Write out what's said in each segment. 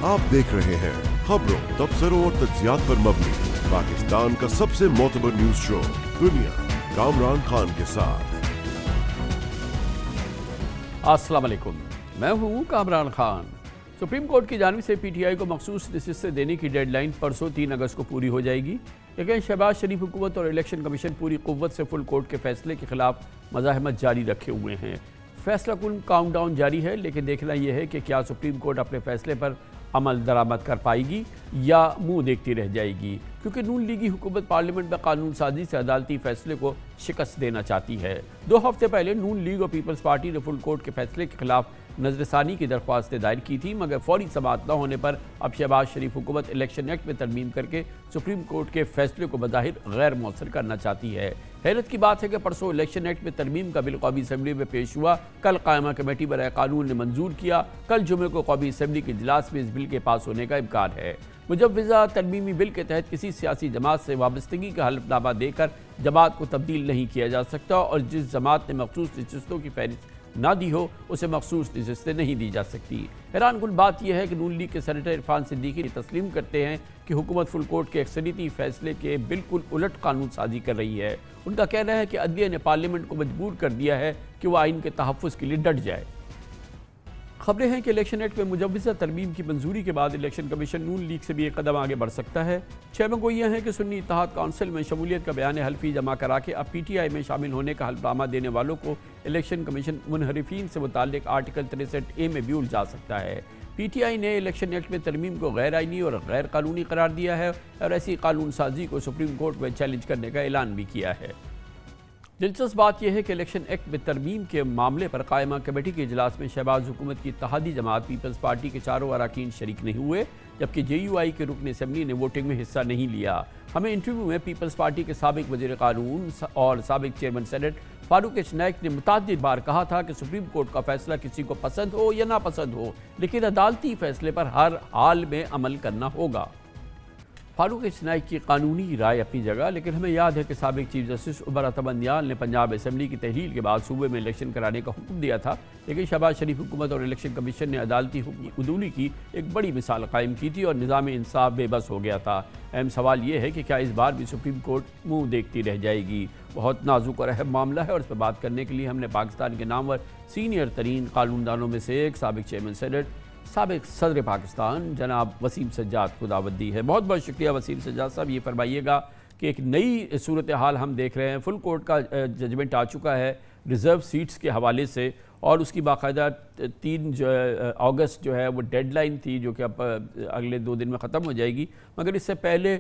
आप देख रहे हैं खबरों, तबसरों और तज्जियात पर मबनी पाकिस्तान का सबसे मोतबर न्यूज शो दुनिया, कामरान खान के साथ। अस्सलाम वालेकुम, मैं हूँ कामरान खान। सुप्रीम कोर्ट की जानिब से पीटीआई को मखसूस नशिस्तें देने की डेडलाइन परसों 3 अगस्त को पूरी हो जाएगी, लेकिन शहबाज शरीफ हुकूमत और इलेक्शन कमीशन पूरी कुव्वत से फुल कोर्ट के फैसले के खिलाफ मज़ाहमत जारी रखे हुए हैं। फैसला कुन काउंटडाउन जारी है, लेकिन देखना यह है कि क्या सुप्रीम कोर्ट अपने फैसले पर अमल दरामद कर पाएगी या मुंह देखती रह जाएगी, क्योंकि नून लीगी हुकूमत पार्लियामेंट में कानून साजी से अदालती फैसले को शिकस्त देना चाहती है। 2 हफ्ते पहले नून लीग और पीपल्स पार्टी ने फुल कोर्ट के फैसले के खिलाफ नजरसानी की दरख्वास्तें दायर की थी, मगर फौरी समाअत न होने पर अब शहबाज शरीफ हुकूमत इलेक्शन एक्ट में तरमीम करके सुप्रीम कोर्ट के फैसले को बज़ाहिर गैर मौसर करना चाहती है। हैरत की बात है कि परसों इलेक्शन एक्ट में तरमीम का बिल कौमी असम्बली में पेश हुआ, कल कायमा कमेटी बराए कानून ने मंजूर किया, कल जुमे को कौमी असम्बली के इजलास में इस बिल के पास होने का इम्कान है। मुजव्वज़ा तरमीमी बिल के तहत किसी सियासी जमात से वाबस्तगी का हल्फनामा देकर जमात को तब्दील नहीं किया जा सकता, और जिस जमात ने मखसूस नशिस्तों की फहरिस्त ना दी हो उसे मखसूस नशिस्तें नहीं दी जा सकती। हैरान कुन बात यह है कि नून लीग के सेनेटर इरफान सिद्दीकी तस्लीम करते हैं कि हुकूमत फुल कोर्ट के अक्सरियती फैसले के बिल्कुल उलट कानून साजी कर रही है। उनका कहना है कि अदलिया ने पार्लियामेंट को मजबूर कर दिया है कि वह आइन के तहफ़्फ़ुज़ के लिए डट जाए। खबरें हैं कि इलेक्शन एक्ट में मुजव्वज़ा तरमीम की मंजूरी के बाद इलेक्शन कमीशन नून लीग से भी एक कदम आगे बढ़ सकता है। 6 गोइयाँ हैं कि सुन्नी इत्तेहाद काउंसिल में शमूलियत का बयान हल्फी जमा करा के अब पीटीआई में शामिल होने का हल्फनामा देने वालों को इलेक्शन कमीशन मुनहरिफीन से मुताल्लिक आर्टिकल 63A में भी उलझा सकता है। पीटीआई ने इलेक्शन एक्ट में तरमीम को गैर आइनी और गैर कानूनी करार दिया है और ऐसी कानून साजी को सुप्रीम कोर्ट में चैलेंज करने का ऐलान भी किया है। दिलचस्प बात यह है कि इलेक्शन एक्ट में तरमीम के मामले पर कायमा कमेटी के इजलास में शहबाज हुकूमत की इत्तेहादी जमात पीपल्स पार्टी के 4 अरकान शरीक नहीं हुए, जबकि JUI के रुकन असम्बली ने वोटिंग में हिस्सा नहीं लिया। हमें इंटरव्यू में पीपल्स पार्टी के साबिक वज़ीर कानून और साबिक chairman senate Farooq H Naik ने मुतअद्दिद बार कहा था कि सुप्रीम कोर्ट का फैसला किसी को पसंद हो या नापसंद हो, लेकिन अदालती फैसले पर हर हाल में अमल करना होगा। फारूक एच नाइक की कानूनी राय अपनी जगह, लेकिन हमें याद है कि साबिक चीफ जस्टिस उमर अता बंदियाल ने पंजाब असम्बली की तहलील के बाद सूबे में इलेक्शन कराने का हुक्म दिया था, लेकिन शहबाज शरीफ हुकूमत और इलेक्शन कमीशन ने अदालती उदूली की एक बड़ी मिसाल कायम की थी और निज़ाम इंसाफ बेबस हो गया था। अहम सवाल ये है कि क्या इस बार भी सुप्रीम कोर्ट मुँह देखती रह जाएगी। बहुत नाजुक और अहम मामला है और इस पर बात करने के लिए हमने पाकिस्तान के नामवर सीनियर तरीन कानूनदानों में से एक साबिक चेयरमैन सेनेट साबिक सदर पाकिस्तान जनाब वसीम सज्जाद को दावत दी है। बहुत बहुत शुक्रिया वसीम सज्जाद साहब। ये फरमाइएगा कि एक नई सूरत हाल हम देख रहे हैं, फुल कोर्ट का जजमेंट आ चुका है रिज़र्व सीट्स के हवाले से, और उसकी बाकायदा 3 अगस्त जो है वो डेडलाइन थी, जो कि अब अगले 2 दिन में ख़त्म हो जाएगी। मगर इससे पहले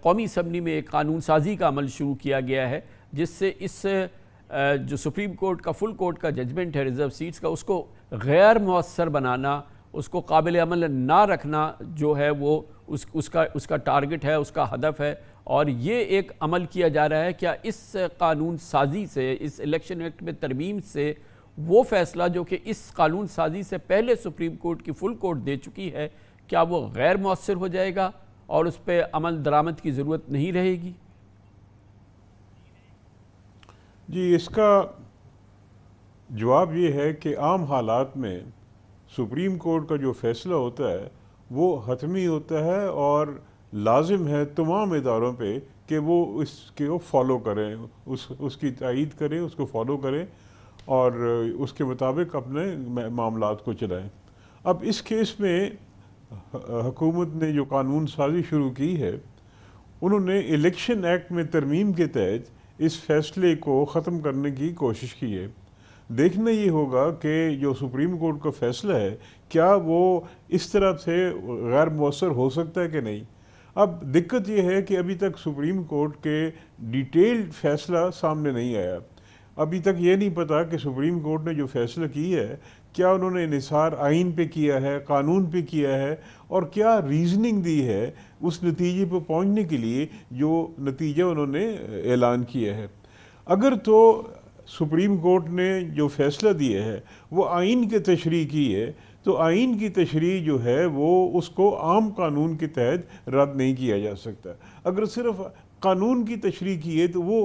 कौमी असम्बली में एक कानून साजी का अमल शुरू किया गया है, जिससे इस जो सुप्रीम कोर्ट का फुल कोर्ट का जजमेंट है रिज़र्व सीट्स का, उसको गैर मौसर बनाना, उसको काबिल अमल ना रखना जो है वो उसका टारगेट है, उसका हदफ है। और ये एक अमल किया जा रहा है, क्या इस कानून साजी से, इस इलेक्शन एक्ट में तरमीम से वो फैसला जो कि इस कानून साजी से पहले सुप्रीम कोर्ट की फुल कोर्ट दे चुकी है, क्या वो गैर मौसर हो जाएगा और उस पर अमल दरामद की ज़रूरत नहीं रहेगी? जी, इसका जवाब ये है कि आम हालात में सुप्रीम कोर्ट का जो फैसला होता है वो हतमी होता है और लाजिम है तमाम इदारों पे कि वो इसको फॉलो करें, उसकी तायीद करें, उसको फॉलो करें और उसके मुताबिक अपने मामलात को चलाएं। अब इस केस में हुकूमत ने जो कानून साजी शुरू की है, उन्होंने इलेक्शन एक्ट में तरमीम के तहत इस फैसले को ख़त्म करने की कोशिश की है। देखना ये होगा कि जो सुप्रीम कोर्ट का फैसला है क्या वो इस तरह से गैर मौसर हो सकता है कि नहीं। अब दिक्कत ये है कि अभी तक सुप्रीम कोर्ट के डिटेल्ड फैसला सामने नहीं आया। अभी तक ये नहीं पता कि सुप्रीम कोर्ट ने जो फैसला किया है क्या उन्होंने निसार आइन पे किया है, कानून पे किया है, और क्या रीजनिंग दी है उस नतीजे पर पहुंचने के लिए जो नतीजा उन्होंने ऐलान किया है। अगर तो सुप्रीम कोर्ट ने जो फैसला दिया है वो आइन के तशरीह की है, तो आइन की तशरीह जो है वो उसको आम कानून के तहत रद्द नहीं किया जा सकता। अगर सिर्फ कानून की तशरीह की है तो वो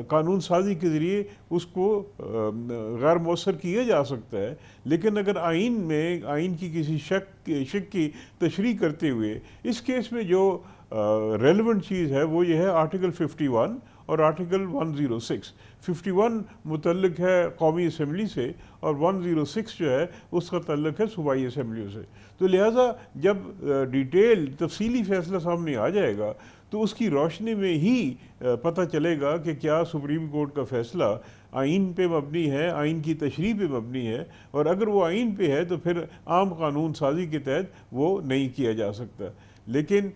कानून साजी के ज़रिए उसको गैर मौसर किया जा सकता है। लेकिन अगर आइन में आइन की किसी शक की तशरीह करते हुए इस केस में जो रेलेवेंट चीज़ है वो ये है आर्टिकल 51 और आर्टिकल 106। 51 मुतल्लिक है कौमी असम्बली से और 106 जो है उसका तल्लुक है सूबाई असम्बलियों से। तो लिहाजा जब डिटेल तफसीली फ़ैसला सामने आ जाएगा तो उसकी रोशनी में ही पता चलेगा कि क्या सुप्रीम कोर्ट का फ़ैसला आइन पे मबनी है, आइन की तशरीह पे मबनी है, और अगर वो आइन पे है तो फिर आम कानून साजी के तहत वो नहीं किया जा सकता। लेकिन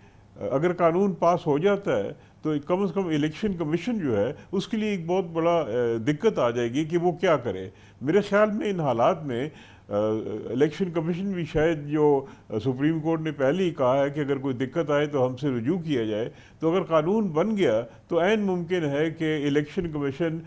अगर कानून पास हो जाता है तो कम से कम इलेक्शन कमीशन जो है उसके लिए एक बहुत बड़ा दिक्कत आ जाएगी कि वो क्या करे। मेरे ख्याल में इन हालात में इलेक्शन कमीशन भी शायद, जो सुप्रीम कोर्ट ने पहले ही कहा है कि अगर कोई दिक्कत आए तो हमसे रुजू किया जाए, तो अगर कानून बन गया तो ऐन मुमकिन है कि इलेक्शन कमीशन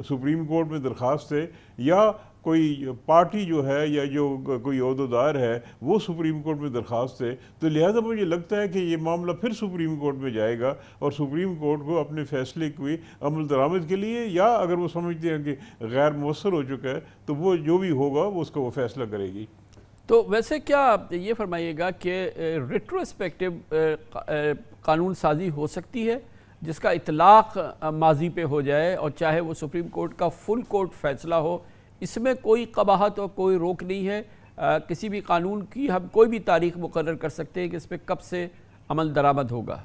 सुप्रीम कोर्ट में दरख्वास्त दे या कोई पार्टी जो है या जो कोई ओहदेदार है वो सुप्रीम कोर्ट में दरख्वास्त दे। तो लिहाजा मुझे लगता है कि ये मामला फिर सुप्रीम कोर्ट में जाएगा और सुप्रीम कोर्ट को अपने फैसले की अमल दरामद के लिए, या अगर वो समझते हैं कि गैर मौसर हो चुका है तो वो जो भी होगा वो उसका वो फैसला करेगी। तो वैसे क्या ये फरमाइएगा कि रेट्रोस्पेक्टिव कानून साजी हो सकती है जिसका इतलाक़ माजी पे हो जाए, और चाहे वो सुप्रीम कोर्ट का फुल कोर्ट फैसला हो, इसमें कोई कबाहत और कोई रोक नहीं है? किसी भी कानून की हम कोई भी तारीख मुकर्रर कर सकते हैं कि इस पर कब से अमल दरामद होगा?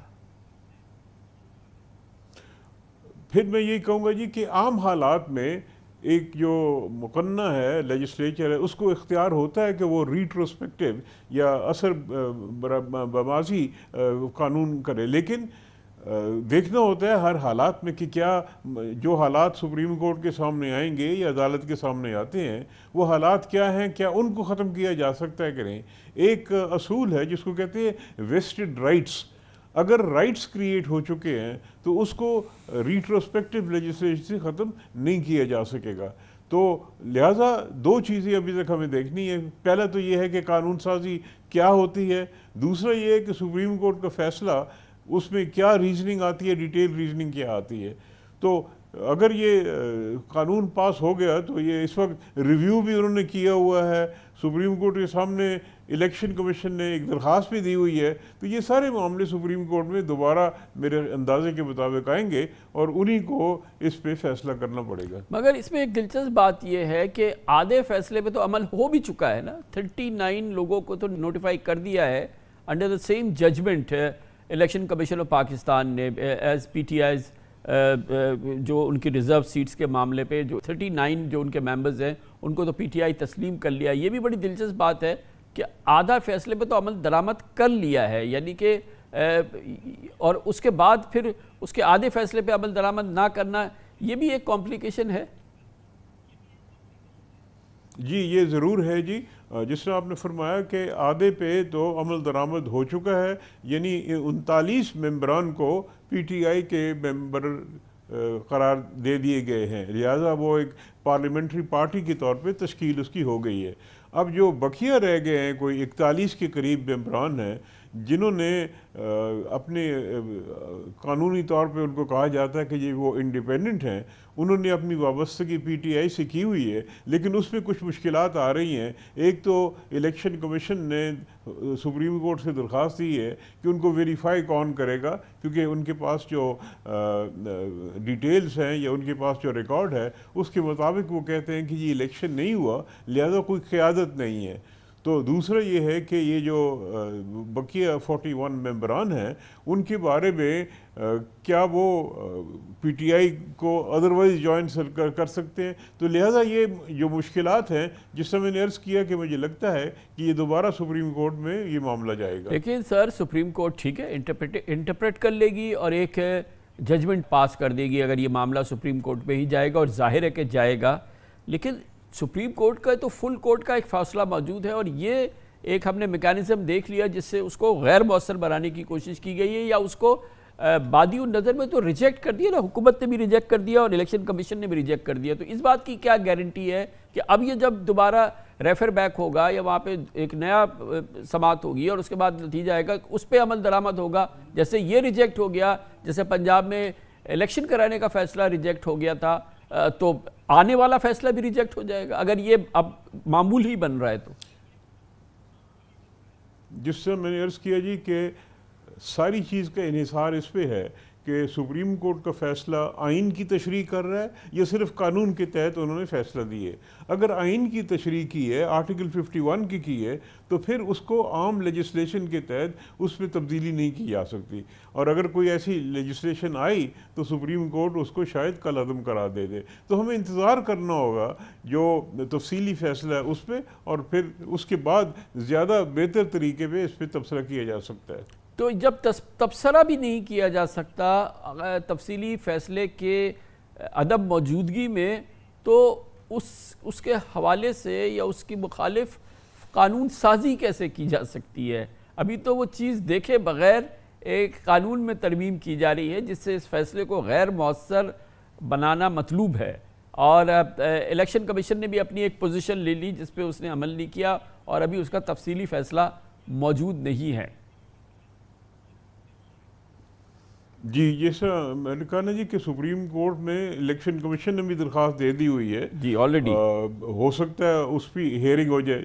फिर मैं यही कहूँगा जी कि आम हालात में एक जो मुकन्ना है लेजिस्लेचर है उसको इख्तियार होता है कि वो रीट्रोस्पेक्टिव या असर बमाजी कानून करे, लेकिन देखना होता है हर हालात में कि क्या जो हालात सुप्रीम कोर्ट के सामने आएंगे या अदालत के सामने आते हैं वो हालात क्या हैं, क्या उनको ख़त्म किया जा सकता है कि नहीं। एक असूल है जिसको कहते हैं वेस्टेड राइट्स। अगर राइट्स क्रिएट हो चुके हैं तो उसको रिट्रोस्पेक्टिव लेजिस्लेशन से ख़त्म नहीं किया जा सकेगा। तो लिहाजा दो चीज़ें अभी तक हमें देखनी है। पहला तो ये है कि कानून साजी क्या होती है, दूसरा ये है कि सुप्रीम कोर्ट का फ़ैसला उसमें क्या रीजनिंग आती है, डिटेल रीजनिंग क्या आती है। तो अगर ये कानून पास हो गया तो ये इस वक्त रिव्यू भी उन्होंने किया हुआ है, सुप्रीम कोर्ट के सामने इलेक्शन कमीशन ने एक दरख्वास्त भी दी हुई है, तो ये सारे मामले सुप्रीम कोर्ट में दोबारा मेरे अंदाजे के मुताबिक आएंगे और उन्हीं को इस पे फैसला करना पड़ेगा। मगर इसमें एक दिलचस्प बात यह है कि आधे फैसले पे तो अमल हो भी चुका है ना, 39 लोगों को तो नोटिफाई कर दिया है under the same judgement election commission of Pakistan ने एज PTIs जो उनकी रिज़र्व सीट्स के मामले पे जो 39 जो उनके मेंबर्स हैं उनको तो PTI तस्लीम कर लिया। ये भी बड़ी दिलचस्प बात है कि आधा फैसले पे तो अमल दरामद कर लिया है, यानी कि और उसके बाद फिर उसके आधे फैसले पे अमल दरामद ना करना, ये भी एक कॉम्प्लिकेशन है। जी ये ज़रूर है जी, जिस तरह आपने फरमाया कि आधे पे तो अमल दरामद हो चुका है, यानी 39 मेंबरान को PTI के मेंबर करार दे दिए गए हैं, लिहाजा वो एक पार्लियामेंट्री पार्टी के तौर पे तश्कील उसकी हो गई है। अब जो बकिया रह गए हैं कोई 41 के करीब मेंबरान हैं जिन्होंने अपने कानूनी तौर पे उनको कहा जाता है कि ये वो इंडिपेंडेंट हैं, उन्होंने अपनी वाबस्तगी PTI से की हुई है, लेकिन उसमें कुछ मुश्किलात आ रही हैं। एक तो इलेक्शन कमीशन ने सुप्रीम कोर्ट से दरख्वास्त दी है कि उनको वेरीफाई कौन करेगा, क्योंकि उनके पास जो डिटेल्स हैं या उनके पास जो रिकॉर्ड है उसके मुताबिक वो कहते हैं कि ये इलेक्शन नहीं हुआ, लिहाजा कोई क़यादत नहीं है। तो दूसरा ये है कि ये जो बकिया 41 मेंबरान हैं उनके बारे में क्या वो PTI को अदरवाइज ज्वाइन कर सकते हैं। तो लिहाजा ये जो मुश्किलात हैं, जिस समय मैंने अर्ज़ किया कि मुझे लगता है कि ये दोबारा सुप्रीम कोर्ट में ये मामला जाएगा। लेकिन सर सुप्रीम कोर्ट ठीक है इंटरप्रेट कर लेगी और एक जजमेंट पास कर देगी अगर ये मामला सुप्रीम कोर्ट में ही जाएगा, और जाहिर है कि जाएगा। लेकिन सुप्रीम कोर्ट का तो फुल कोर्ट का एक फ़ैसला मौजूद है और ये एक हमने मेकानिज़म देख लिया जिससे उसको गैर मौसर बनाने की कोशिश की गई है, या उसको बादी नज़र में तो रिजेक्ट कर दिया ना, हुकूमत ने भी रिजेक्ट कर दिया और इलेक्शन कमीशन ने भी रिजेक्ट कर दिया। तो इस बात की क्या गारंटी है कि अब ये जब दोबारा रेफर बैक होगा या वहाँ पे एक नया समात होगी और उसके बाद नतीजा आएगा, उस पर अमल दरामद होगा। जैसे ये रिजेक्ट हो गया, जैसे पंजाब में इलेक्शन कराने का फैसला रिजेक्ट हो गया था, तो आने वाला फैसला भी रिजेक्ट हो जाएगा अगर ये अब मामूल ही बन रहा है तो। जिससे मैंने अर्ज़ किया जी कि सारी चीज़ का इन्हिसार इस पे है कि सुप्रीम कोर्ट का फैसला आइन की तशरीह कर रहा है या सिर्फ कानून के तहत उन्होंने फैसला दिए। अगर आइन की तशरीह की है, आर्टिकल 51 की है, तो फिर उसको आम लेजिस्लेशन के तहत उस पर तब्दीली नहीं की जा सकती। और अगर कोई ऐसी लेजिस्लेशन आई तो सुप्रीम कोर्ट उसको शायद कल अदम करा दे। तो हमें इंतज़ार करना होगा जो तफसीली फैसला है उस पर, और फिर उसके बाद ज़्यादा बेहतर तरीके पर इस पर तबसरा किया जा सकता है। तो जब तबसरा भी नहीं किया जा सकता तफसीली फैसले के अदम मौजूदगी में, तो उसके हवाले से या उसकी मुखालिफ कानून साजी कैसे की जा सकती है? अभी तो वो चीज़ देखे बगैर एक कानून में तरमीम की जा रही है जिससे इस फैसले को गैर मौसर बनाना मतलूब है। और इलेक्शन कमीशन ने भी अपनी एक पोजीशन ले ली जिस पे उसने अमल नहीं किया और अभी उसका तफसीली फैसला मौजूद नहीं है। जी, जैसा मैंने कहा ना जी कि सुप्रीम कोर्ट ने इलेक्शन कमीशन ने भी दरख्वास्त दे दी हुई है जी ऑलरेडी। हो सकता है उस पर हेयरिंग हो जाए,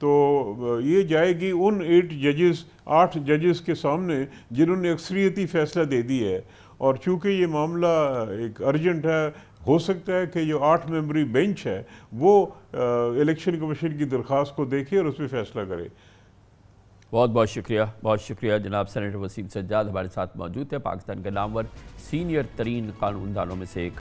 तो ये जाएगी उन 8 जजेस के सामने जिन्होंने अक्सरियती फैसला दे दी है। और चूँकि ये मामला एक अर्जेंट है, हो सकता है कि जो 8 मेंबरी बेंच है वो इलेक्शन कमीशन की दरख्वास्त को देखे और उस पर फैसला करे। बहुत बहुत शुक्रिया जनाब सेनेटर वसीम सज्जाद हमारे साथ मौजूद है, पाकिस्तान के नामवर सीनियर तरीन कानूनदानों में से एक।